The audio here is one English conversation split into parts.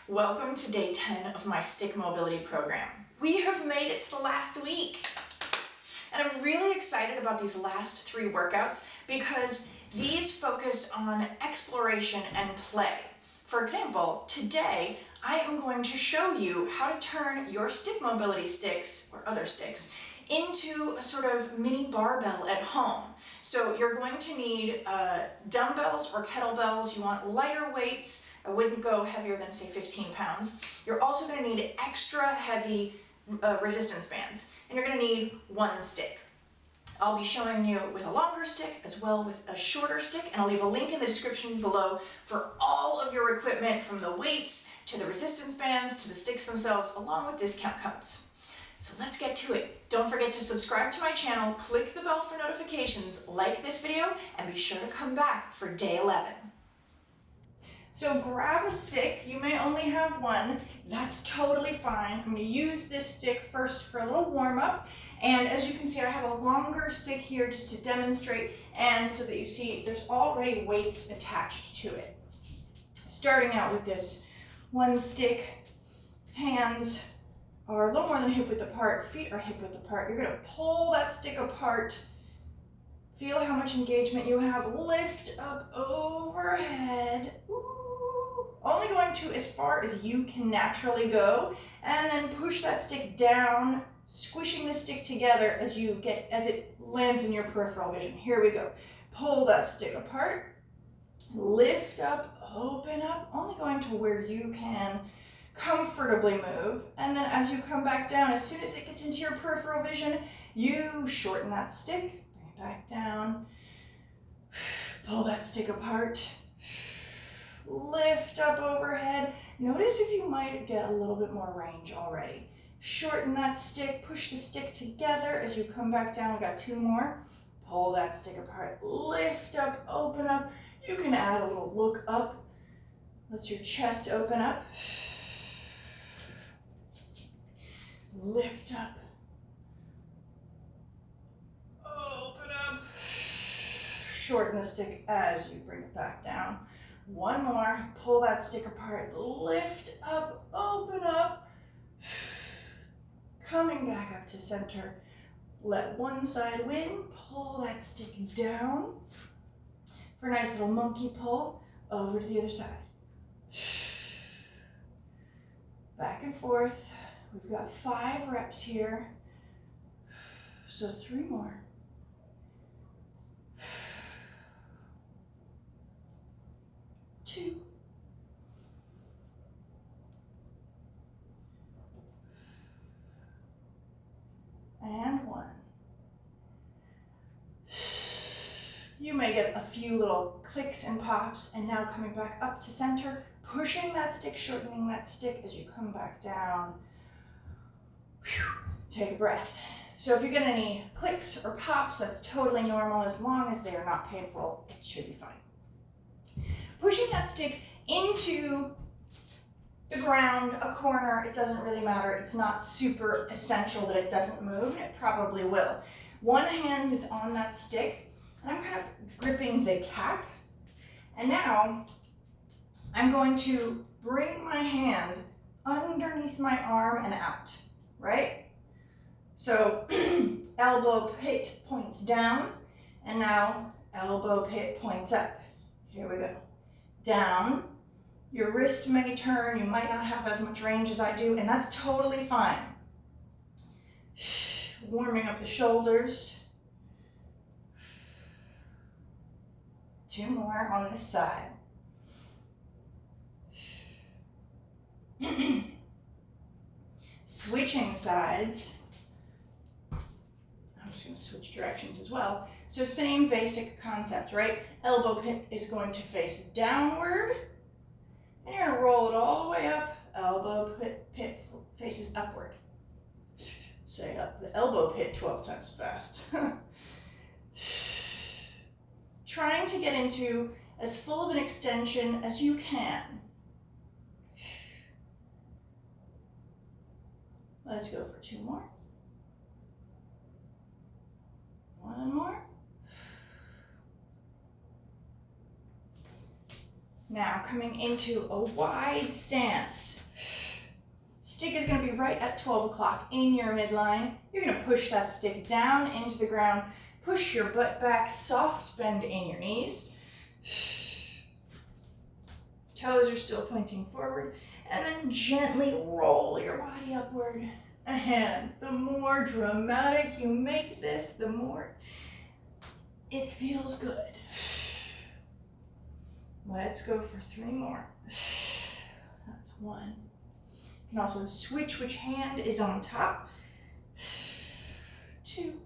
Welcome to day 10 of my stick mobility program. We have made it to the last week. And I'm really excited about these last 3 workouts because these focus on exploration and play. For example, today I am going to show you how to turn your stick mobility sticks, or other sticks, into a sort of mini barbell at home. So you're going to need dumbbells or kettlebells. You want lighter weights. I wouldn't go heavier than, say, 15 pounds. You're also going to need extra heavy resistance bands, and you're going to need 1 stick. I'll be showing you with a longer stick as well with a shorter stick, and I'll leave a link in the description below for all of your equipment, from the weights to the resistance bands to the sticks themselves, along with discount codes. So let's get to it. Don't forget to subscribe to my channel, click the bell for notifications, like this video, and be sure to come back for day 11. So grab a stick. You may only have 1. That's totally fine. I'm going to use this stick first for a little warm up. And as you can see, I have a longer stick here just to demonstrate, and so that you see there's already weights attached to it. Starting out with this 1 stick, hands are a little more than hip width apart, feet are hip width apart. You're going to pull that stick apart. Feel how much engagement you have. Lift up overhead. Ooh. Only going to as far as you can naturally go, and then push that stick down, squishing the stick together as it lands in your peripheral vision. Here we go. Pull that stick apart. Lift up, open up, only going to where you can comfortably move, and then as you come back down, as soon as it gets into your peripheral vision, you shorten that stick, bring it back down, pull that stick apart, lift up overhead. Notice if you might get a little bit more range already. Shorten that stick, push the stick together as you come back down. We got 2 more. Pull that stick apart, lift up, open up. You can add a little look up, lets your chest open up. Lift up, open up, shorten the stick as you bring it back down. 1 more, pull that stick apart, lift up, open up, coming back up to center. Let one side win, pull that stick down for a nice little monkey pull over to the other side. Back and forth. We've got 5 reps here, so 3 more. 2. And 1. You may get a few little clicks and pops, and now coming back up to center, pushing that stick, shortening that stick as you come back down. Take a breath. So if you get any clicks or pops, that's totally normal. As long as they are not painful, it should be fine. Pushing that stick into the ground, a corner, it doesn't really matter. It's not super essential that it doesn't move, and it probably will. 1 hand is on that stick, and I'm kind of gripping the cap. And now I'm going to bring my hand underneath my arm and out. Right? So elbow pit points down, and now elbow pit points up. Here we go. Down. Your wrist may turn. You might not have as much range as I do, and that's totally fine. Warming up the shoulders. 2 more on this side. Switching sides. I'm just going to switch directions as well. So same basic concept, right? Elbow pit is going to face downward, and you're going to roll it all the way up. Elbow pit faces upward. Say up the elbow pit 12 times fast. Trying to get into as full of an extension as you can. Let's go for 2 more. 1 more. Now coming into a wide stance. Stick is going to be right at 12 o'clock in your midline. You're going to push that stick down into the ground. Push your butt back, soft bend in your knees. Toes are still pointing forward. And then gently roll your body upward. And the more dramatic you make this, the more it feels good. Let's go for 3 more. That's 1. You can also switch which hand is on top. 2.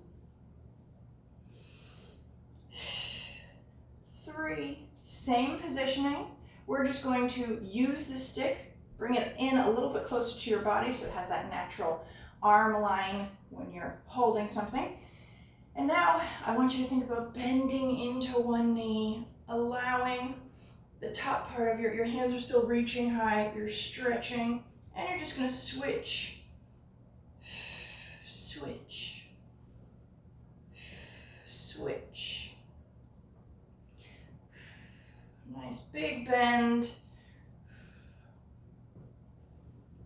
3. Same positioning. We're just going to use the stick, bring it in a little bit closer to your body so it has that natural arm line when you're holding something. And now I want you to think about bending into one knee, allowing the top part of your hands are still reaching high, you're stretching, and you're just going to switch, switch, switch. Nice big bend.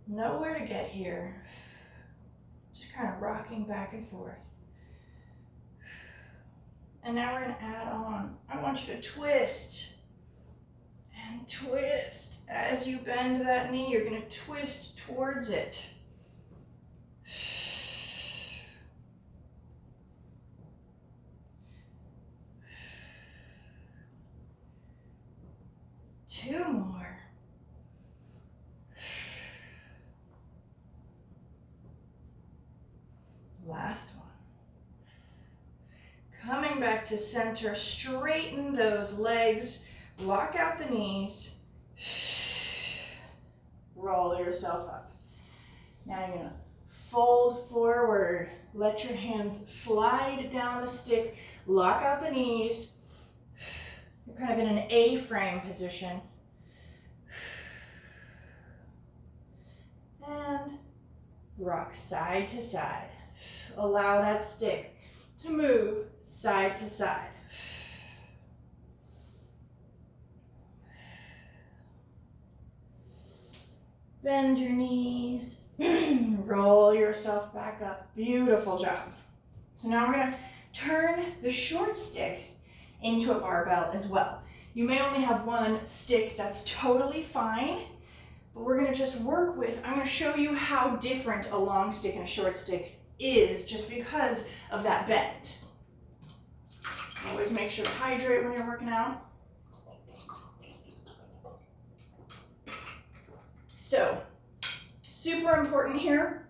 Nowhere to get here. Just kind of rocking back and forth. And now we're going to add on. I want you to twist and twist. As you bend that knee, you're going to twist towards it. Two more. Last one. Coming back to center, straighten those legs, lock out the knees, roll yourself up. Now you're gonna fold forward, let your hands slide down the stick, lock out the knees. You're kind of in an A-frame position. And rock side to side. Allow that stick to move side to side. Bend your knees, roll yourself back up. Beautiful job. So now we're gonna turn the short stick into a barbell as well. You may only have one stick, that's totally fine, but we're gonna just work with, I'm gonna show you how different a long stick and a short stick is just because of that bend. Always make sure to hydrate when you're working out. So, super important here,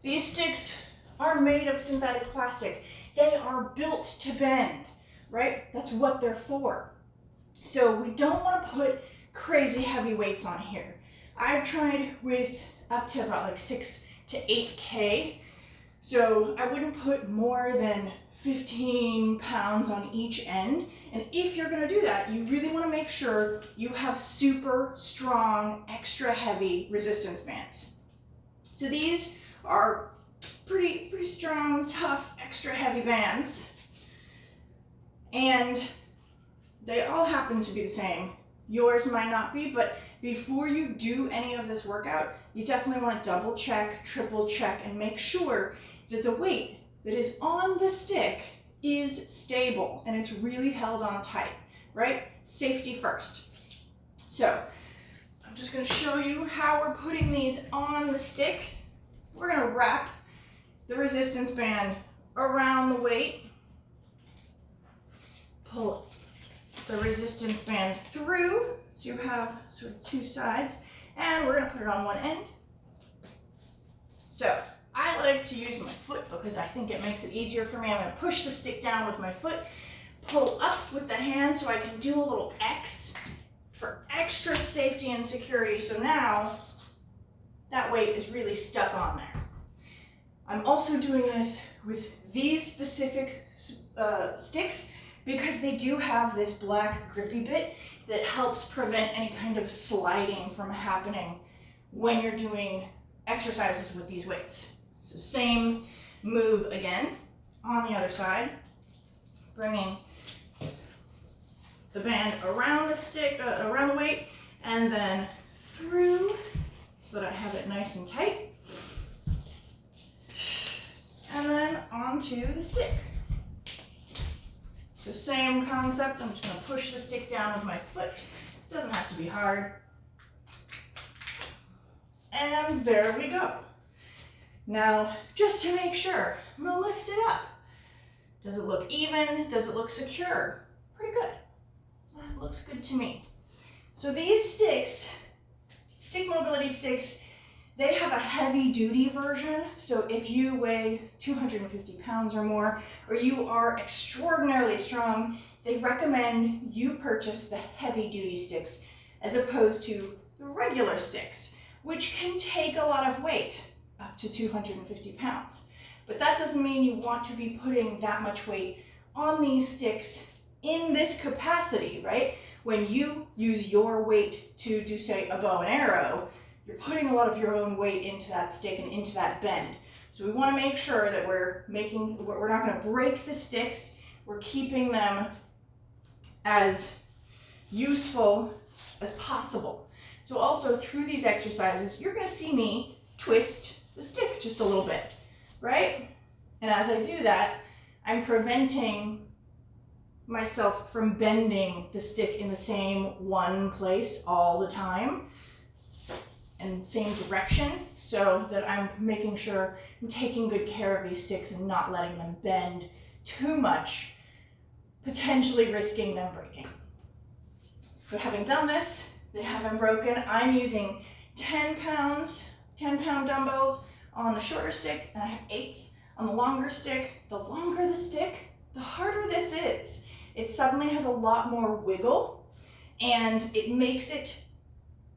these sticks are made of synthetic plastic. They are built to bend, right? That's what they're for. So we don't want to put crazy heavy weights on here. I've tried with up to about like 6 to 8K. So I wouldn't put more than 15 pounds on each end. And if you're gonna do that, you really wanna make sure you have super strong, extra heavy resistance bands. So these are pretty strong, tough, extra heavy bands. And they all happen to be the same. Yours might not be, but before you do any of this workout, you definitely wanna double check, triple check, and make sure that the weight that is on the stick is stable and it's really held on tight, right? Safety first. So I'm just gonna show you how we're putting these on the stick. We're gonna wrap the resistance band around the weight, pull the resistance band through, so you have sort of 2 sides, and we're gonna put it on one end. So I like to use my foot because I think it makes it easier for me. I'm going to push the stick down with my foot, pull up with the hand so I can do a little X for extra safety and security. So now that weight is really stuck on there. I'm also doing this with these specific sticks because they do have this black grippy bit that helps prevent any kind of sliding from happening when you're doing exercises with these weights. So same move again on the other side, bringing the band around the stick, around the weight, and then through so that I have it nice and tight. And then onto the stick. So same concept, I'm just gonna push the stick down with my foot. Doesn't have to be hard. And there we go. Now, just to make sure, I'm gonna lift it up. Does it look even? Does it look secure? Pretty good. That looks good to me. So these sticks, stick mobility sticks, they have a heavy duty version. So if you weigh 250 pounds or more, or you are extraordinarily strong, they recommend you purchase the heavy duty sticks as opposed to the regular sticks, which can take a lot of weight, up to 250 pounds. But that doesn't mean you want to be putting that much weight on these sticks in this capacity, right? When you use your weight to do, say, a bow and arrow, you're putting a lot of your own weight into that stick and into that bend. So we want to make sure that we're not going to break the sticks. We're keeping them as useful as possible. So also through these exercises, you're going to see me twist the stick just a little bit, right? And as I do that, I'm preventing myself from bending the stick in the same one place all the time and same direction, so that I'm making sure I'm taking good care of these sticks and not letting them bend too much, potentially risking them breaking. So having done this, they haven't broken. I'm using 10-pound dumbbells on the shorter stick, and I have 8s on the longer stick. The longer the stick, the harder this is. It suddenly has a lot more wiggle, and it makes it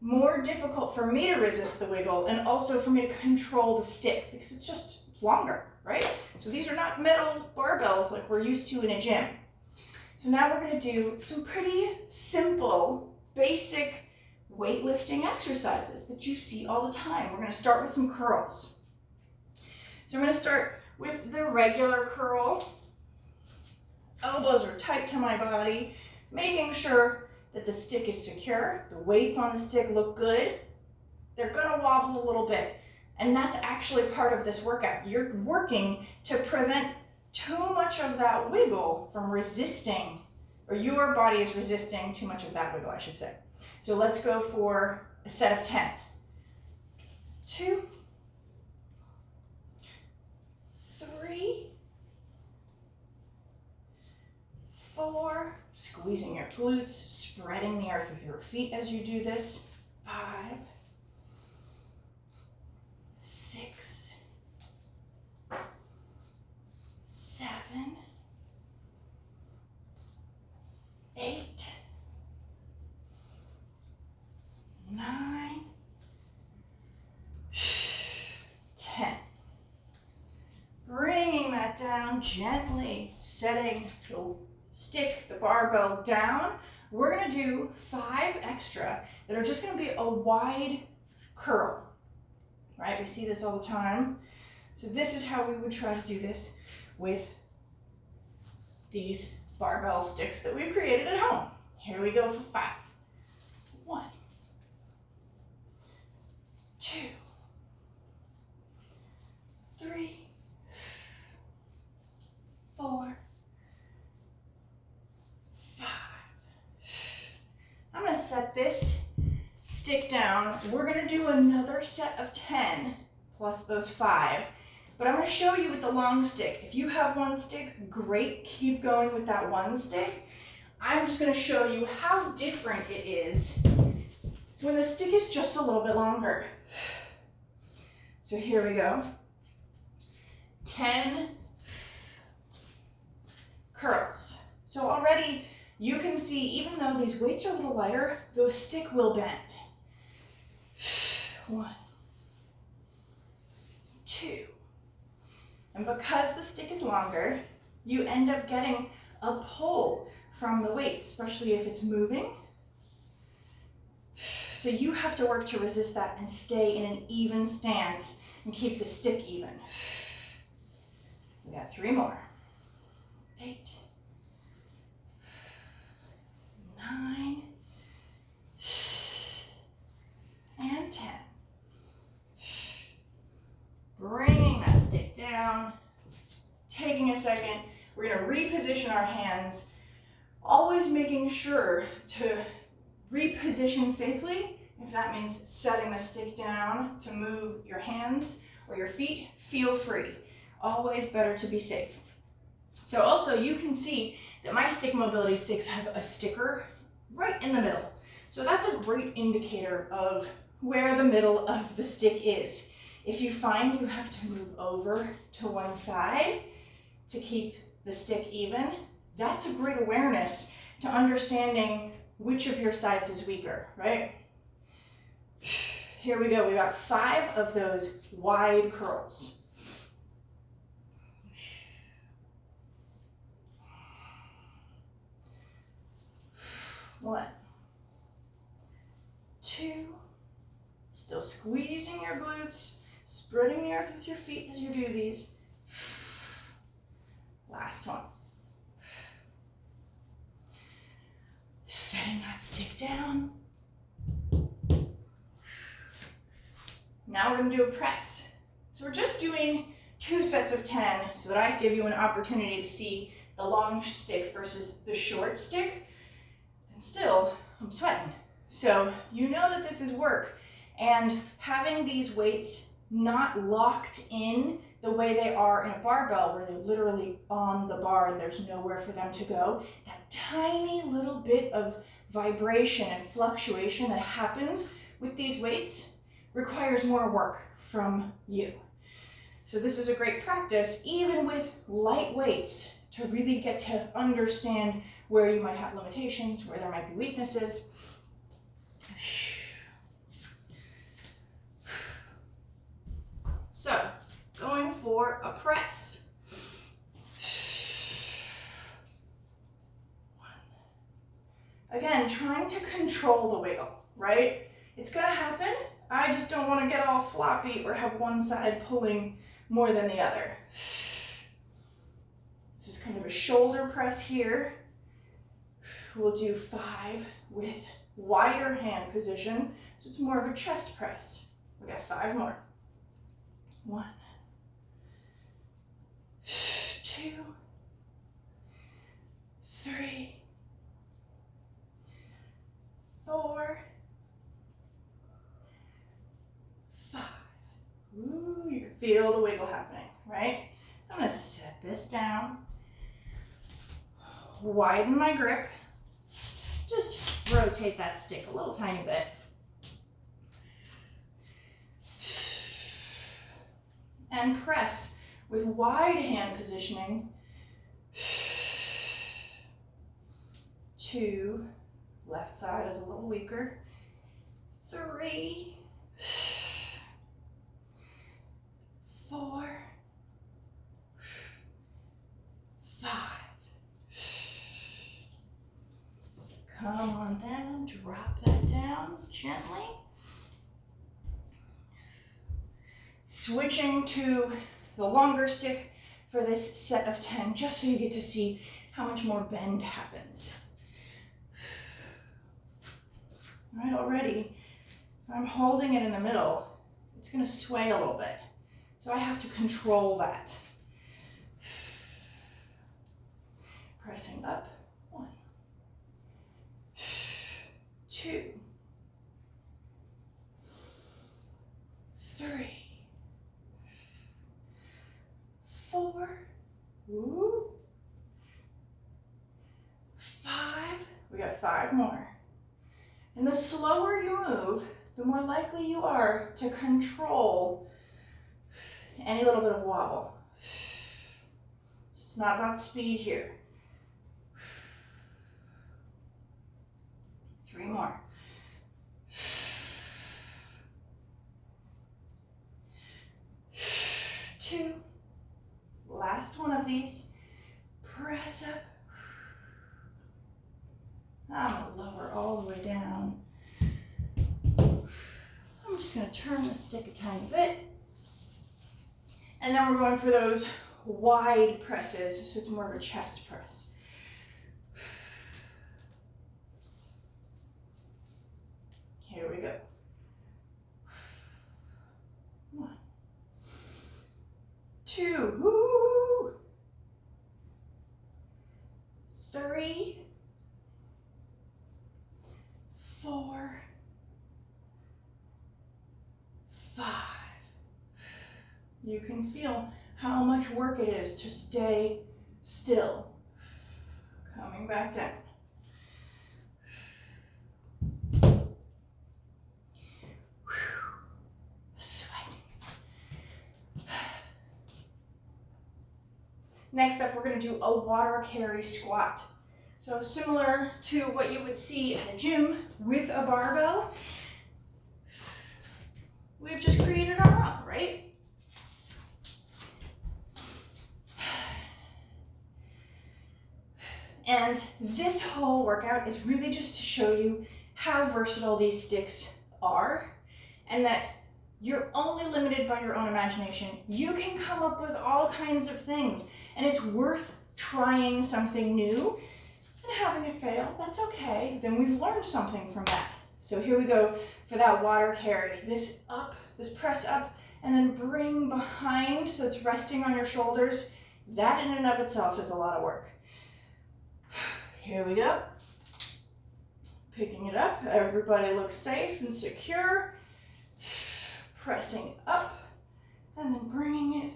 more difficult for me to resist the wiggle and also for me to control the stick because it's longer, right? So these are not metal barbells like we're used to in a gym. So now we're going to do some pretty simple, basic weightlifting exercises that you see all the time. We're going to start with some curls. So I'm going to start with the regular curl. Elbows are tight to my body, making sure that the stick is secure, the weights on the stick look good. They're gonna wobble a little bit, and that's actually part of this workout. You're working to prevent too much of that wiggle from resisting, or your body is resisting too much of that wiggle, I should say. So let's go for a set of 10. 2, 3, 4, squeezing your glutes, spreading the earth with your feet as you do this. 5, 6, 7, 8, 9, 10. Bringing that down gently, setting the barbell down. We're going to do 5 extra that are just going to be a wide curl, right? We see this all the time. So this is how we would try to do this with these barbell sticks that we've created at home. Here we go for 5. 1, 2, 3, 4, 5. I'm going to set this stick down. We're going to do another set of 10 plus those 5. But I'm going to show you with the long stick. If you have one stick, great. Keep going with that one stick. I'm just going to show you how different it is when the stick is just a little bit longer. So here we go. 10 curls. So already you can see, even though these weights are a little lighter, the stick will bend. 1, 2. And because the stick is longer, you end up getting a pull from the weight, especially if it's moving. So you have to work to resist that and stay in an even stance and keep the stick even. We got 3 more. 8, gonna reposition our hands, always making sure to reposition safely. If that means setting the stick down to move your hands or your feet, feel free. Always better to be safe. So also you can see that my stick mobility sticks have a sticker right in the middle. So that's a great indicator of where the middle of the stick is. If you find you have to move over to one side to keep the stick even, that's a great awareness to understanding which of your sides is weaker, right? Here we go, we got 5 of those wide curls. One, 2, still squeezing your glutes, spreading the earth with your feet as you do these. Last one. Setting that stick down. Now we're gonna do a press. So we're just doing 2 sets of 10 so that I give you an opportunity to see the long stick versus the short stick. And still, I'm sweating. So you know that this is work. And having these weights not locked in the way they are in a barbell where they're literally on the bar and there's nowhere for them to go, that tiny little bit of vibration and fluctuation that happens with these weights requires more work from you. So this is a great practice, even with light weights, to really get to understand where you might have limitations, where there might be weaknesses. So, going for a press. 1. Again, trying to control the wiggle, right? It's gonna happen. I just don't want to get all floppy or have one side pulling more than the other. This is kind of a shoulder press here. We'll do 5 with wider hand position, so it's more of a chest press. We got 5 more. 1, 2, 3, 4, 5. Ooh, you can feel the wiggle happening, right? I'm gonna set this down, widen my grip, just rotate that stick a little tiny bit. And press with wide hand positioning. 2, left side is a little weaker. 3, 4, 5. Come on down, drop that down gently. Switching to the longer stick for this set of 10, just so you get to see how much more bend happens. All right, already, if I'm holding it in the middle, it's gonna sway a little bit. So I have to control that. Pressing up, 1, 2, 3, 4, ooh, 5, we got 5 more. And the slower you move, the more likely you are to control any little bit of wobble. So it's not about speed here. 3 more. 2. Last one of these. Press up. I'm gonna lower all the way down. I'm just gonna turn the stick a tiny bit. And then we're going for those wide presses, so it's more of a chest press. Here we go. 1, 2, woo. 3, 4, 5. You can feel how much work it is to stay still. Coming back down. Next up, we're going to do a water carry squat. So similar to what you would see at a gym with a barbell, we've just created our own, right? And this whole workout is really just to show you how versatile these sticks are, and that you're only limited by your own imagination. You can come up with all kinds of things, and it's worth trying something new and having it fail. That's okay. Then we've learned something from that. So here we go for that water carry. This up, this press up, and then bring behind so it's resting on your shoulders. That in and of itself is a lot of work. Here we go. Picking it up. Everybody looks safe and secure. Pressing up and then bringing it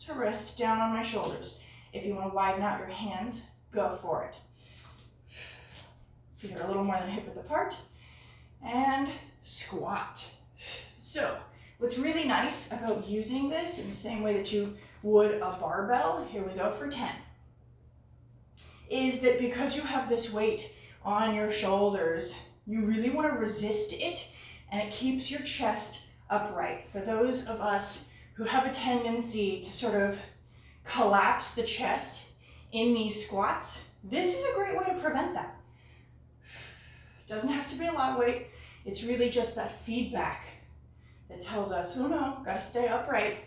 to rest down on my shoulders. If you want to widen out your hands, go for it. Feet are a little more than hip width apart. And squat. So what's really nice about using this in the same way that you would a barbell, here we go for 10, is that because you have this weight on your shoulders, you really want to resist it, and it keeps your chest upright. For those of us who have a tendency to sort of collapse the chest in these squats, this is a great way to prevent that. Doesn't have to be a lot of weight. It's really just that feedback that tells us, oh no, gotta stay upright.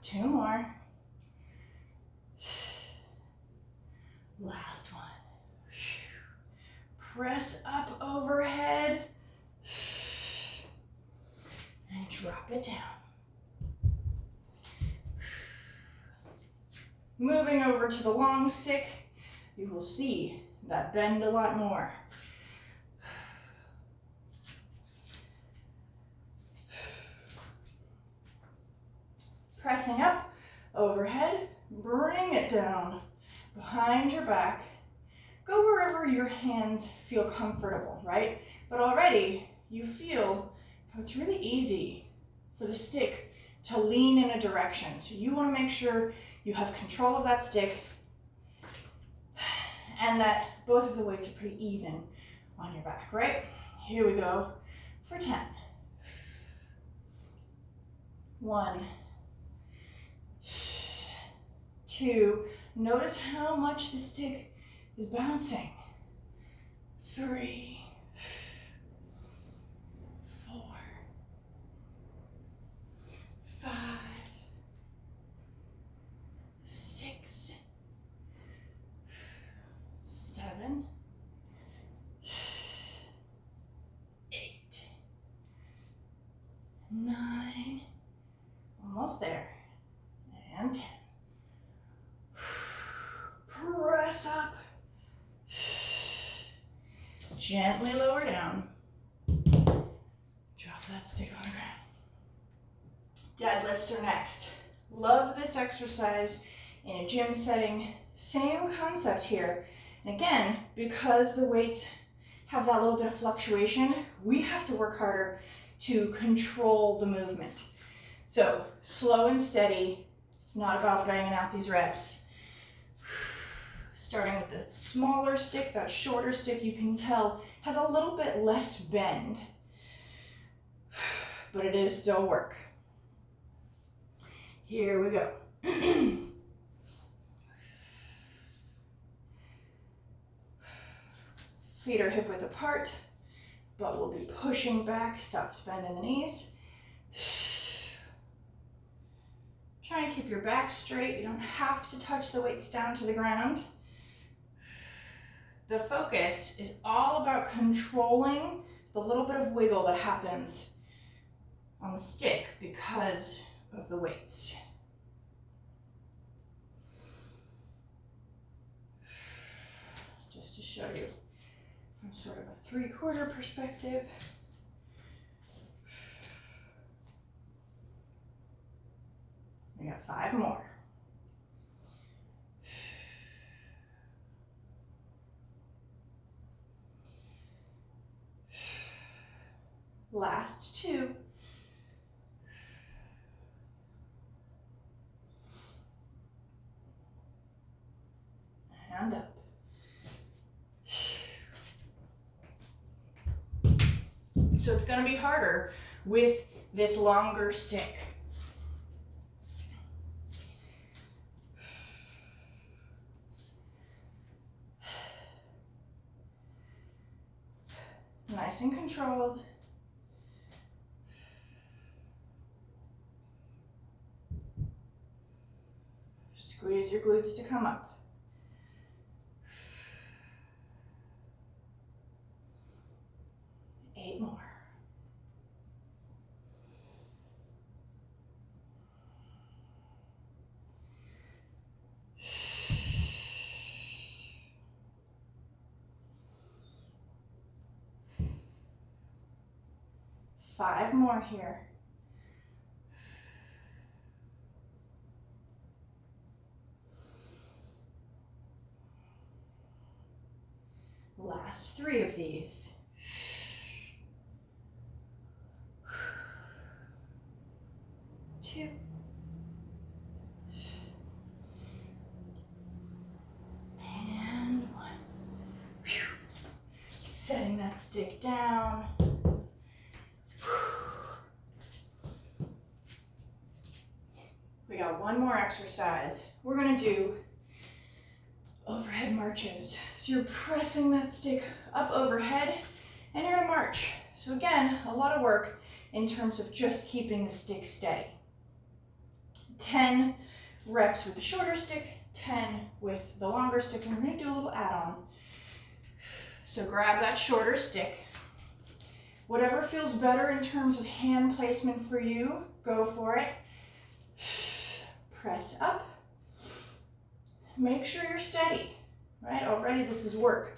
Two more. Last one. Press up overhead and drop it down. Moving over to the long stick, you will see that bend a lot more. Pressing up, overhead, bring it down behind your back. Go wherever your hands feel comfortable, right? But already you feel how it's really easy for the stick to lean in a direction. So you want to make sure you have control of that stick and that both of the weights are pretty even on your back, right? Here we go for 10. 1, 2, notice how much the stick is bouncing. 3, 4, 5, 6, 7, 8, 9, almost there, and 10. Press up. Gently lower down. Drop that stick on the ground. Deadlifts are next. Love this exercise in a gym setting. Same concept here. And again, because the weights have that little bit of fluctuation, we have to work harder to control the movement. So slow and steady. It's not about banging out these reps. Starting with the smaller stick, that shorter stick, you can tell has a little bit less bend, but it is still work. Here we go. Feet are hip width apart, but we'll be pushing back, soft bend in the knees. Try and keep your back straight. You don't have to touch the weights down to the ground. The focus is all about controlling the little bit of wiggle that happens on the stick because of the weights. show you from sort of a 3/4 perspective. We got 5 more. Last 2. And up. So it's going to be harder with this longer stick. Nice and controlled. Squeeze your glutes to come up. Eight more. Five more here. Last 3 of these. Two. And 1. Whew. Setting that stick down. We got one more exercise. We're gonna do overhead marches. So you're pressing that stick up overhead and you're gonna march. So again, a lot of work in terms of just keeping the stick steady. 10 reps with the shorter stick, 10 with the longer stick, and we're gonna do a little add-on. So grab that shorter stick. Whatever feels better in terms of hand placement for you, go for it. Press up. Make sure you're steady, right? Already this is work.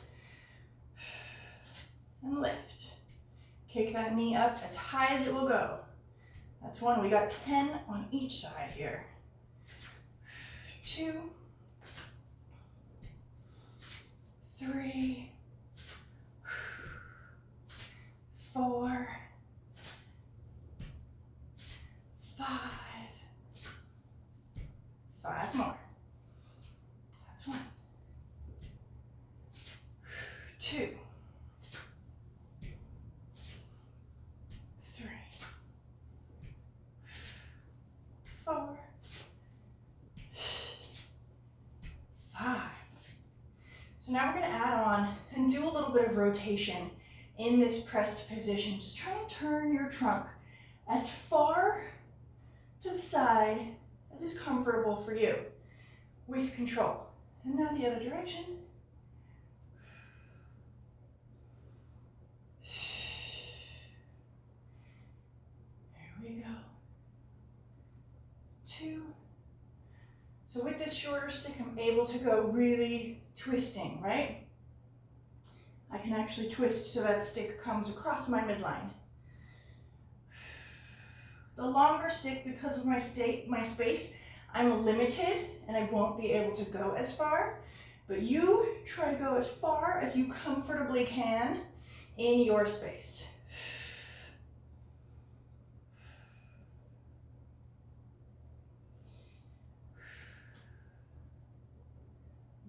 And lift. Kick that knee up as high as it will go. That's 1. We got 10 on each side here. 2, 3, 4, 5. 5 more. That's 1. 2, 3, 4, 5. So now we're going to add on and do a little bit of rotation in this pressed position. Just try and turn your trunk as far to the side as is comfortable for you with control. And now the other direction. There we go. 2. So with this shorter stick, I'm able to go really twisting, right? I can actually twist so that stick comes across my midline. The longer stick, because of my space, I'm limited and I won't be able to go as far, but you try to go as far as you comfortably can in your space.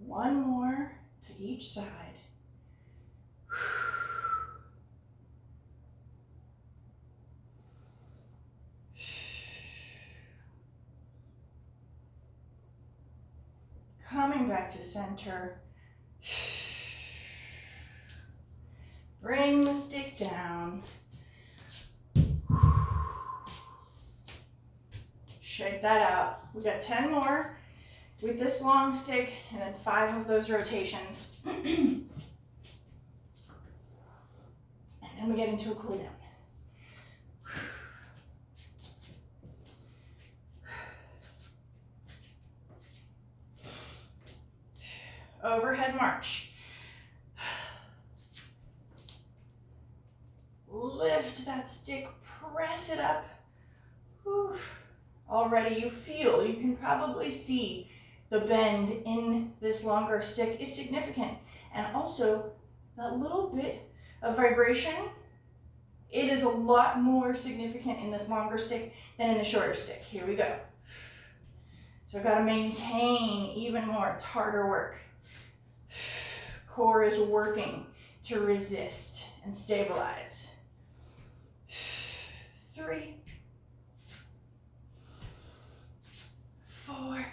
One more to each side. Coming back to center. Bring the stick down. Shake that out. We got 10 more with this long stick and then 5 of those rotations. And then we get into a cool down. Overhead march. stick, press it up. Whew. Already you feel, you can probably see the bend in this longer stick is significant. And also that little bit of vibration, it is a lot more significant in this longer stick than in the shorter stick. Here we go. So I've got to maintain even more. It's harder work. Core is working to resist and stabilize. 3, 4,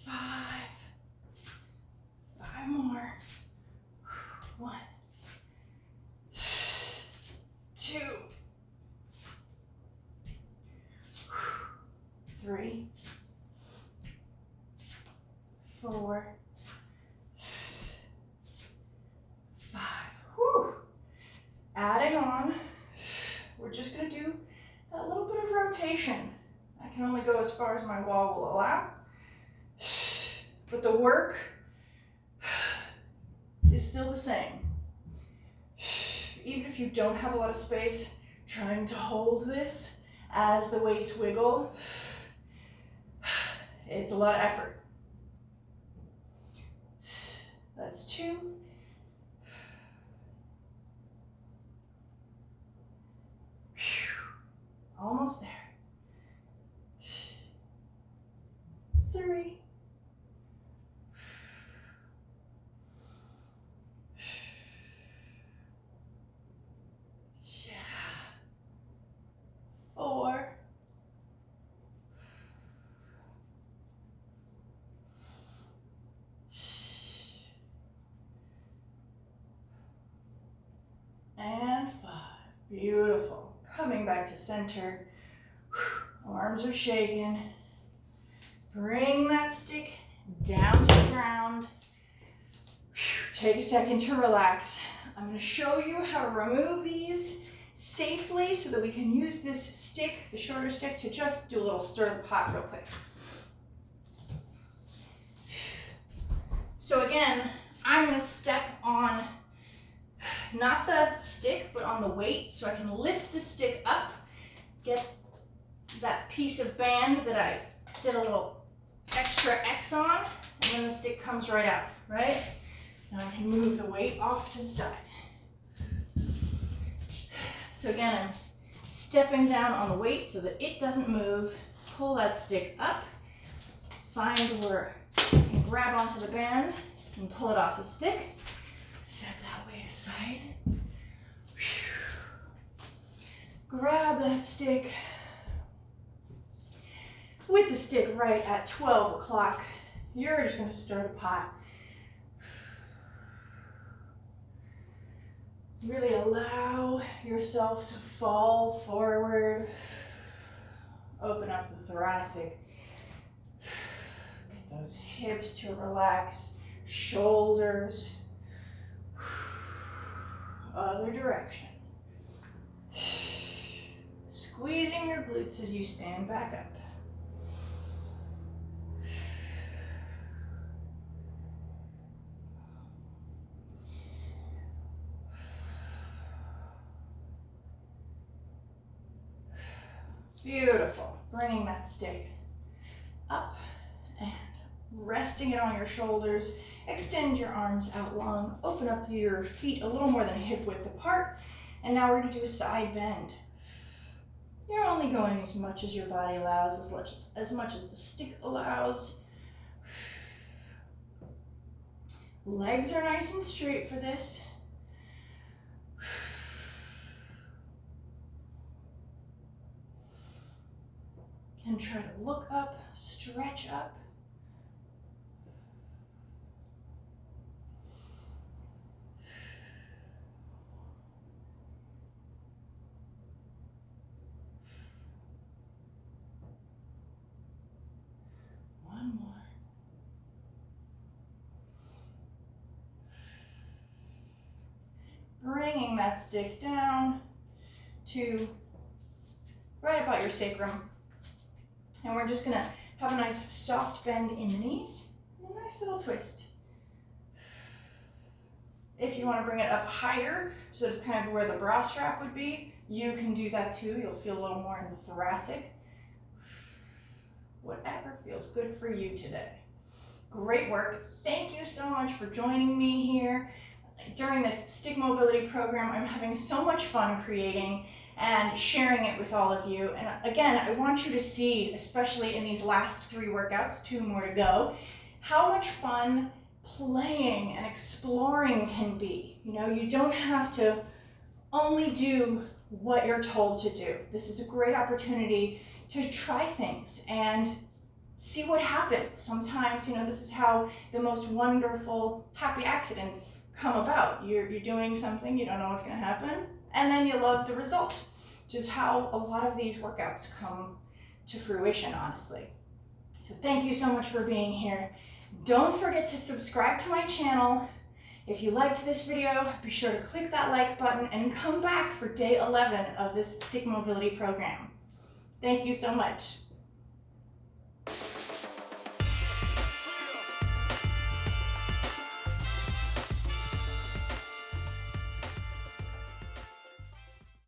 5. 5 more. 1, 2, 3, 4, 5. Whew. Adding on, we're just going to do that little bit of rotation. I can only go as far as my wall will allow, but the work is still the same. Even if you don't have a lot of space, trying to hold this as the weights wiggle, it's a lot of effort. That's 2. Almost there. 3. 4. And 5. Beautiful. Coming back to center. Arms are shaking. Bring that stick down to the ground. Take a second to relax. I'm going to show you how to remove these safely so that we can use this stick, the shorter stick, to just do a little stir the pot real quick. So again, I'm going to step on not the stick, but on the weight, so I can lift the stick up, get that piece of band that I did a little extra X on, and then the stick comes right out, right? Now I can move the weight off to the side. So again, I'm stepping down on the weight so that it doesn't move. Pull that stick up, find where I can grab onto the band and pull it off the stick. Set that weight aside. Grab that stick. With the stick right at 12 o'clock, you're just going to stir the pot. Really allow yourself to fall forward. Open up the thoracic. Get those hips to relax. Shoulders. Other direction. Squeezing your glutes as you stand back up. Beautiful. Bringing that stick up and resting it on your shoulders. Extend your arms out long. Open up your feet a little more than hip width apart. And now we're going to do a side bend. You're only going as much as your body allows, as much as the stick allows. Legs are nice and straight for this. And try to look up, stretch up. One more. Bringing that stick down to right about your sacrum. And we're just gonna have a nice soft bend in the knees and a nice little twist. If you want to bring it up higher, so it's kind of where the bra strap would be, you can do that too. You'll feel a little more in the thoracic. Whatever feels good for you today. Great work. Thank you so much for joining me here. During this stick mobility program, I'm having so much fun creating and sharing it with all of you. And again, I want you to see, especially in these last 3 workouts, 2 more to go, how much fun playing and exploring can be. You know, you don't have to only do what you're told to do. This is a great opportunity to try things and see what happens. Sometimes, you know, this is how the most wonderful happy accidents come about. You're doing something, you don't know what's going to happen, and then you love the result, which is how a lot of these workouts come to fruition, honestly. So thank you so much for being here. Don't forget to subscribe to my channel. If you liked this video, be sure to click that like button and come back for day 11 of this stick mobility program. Thank you so much.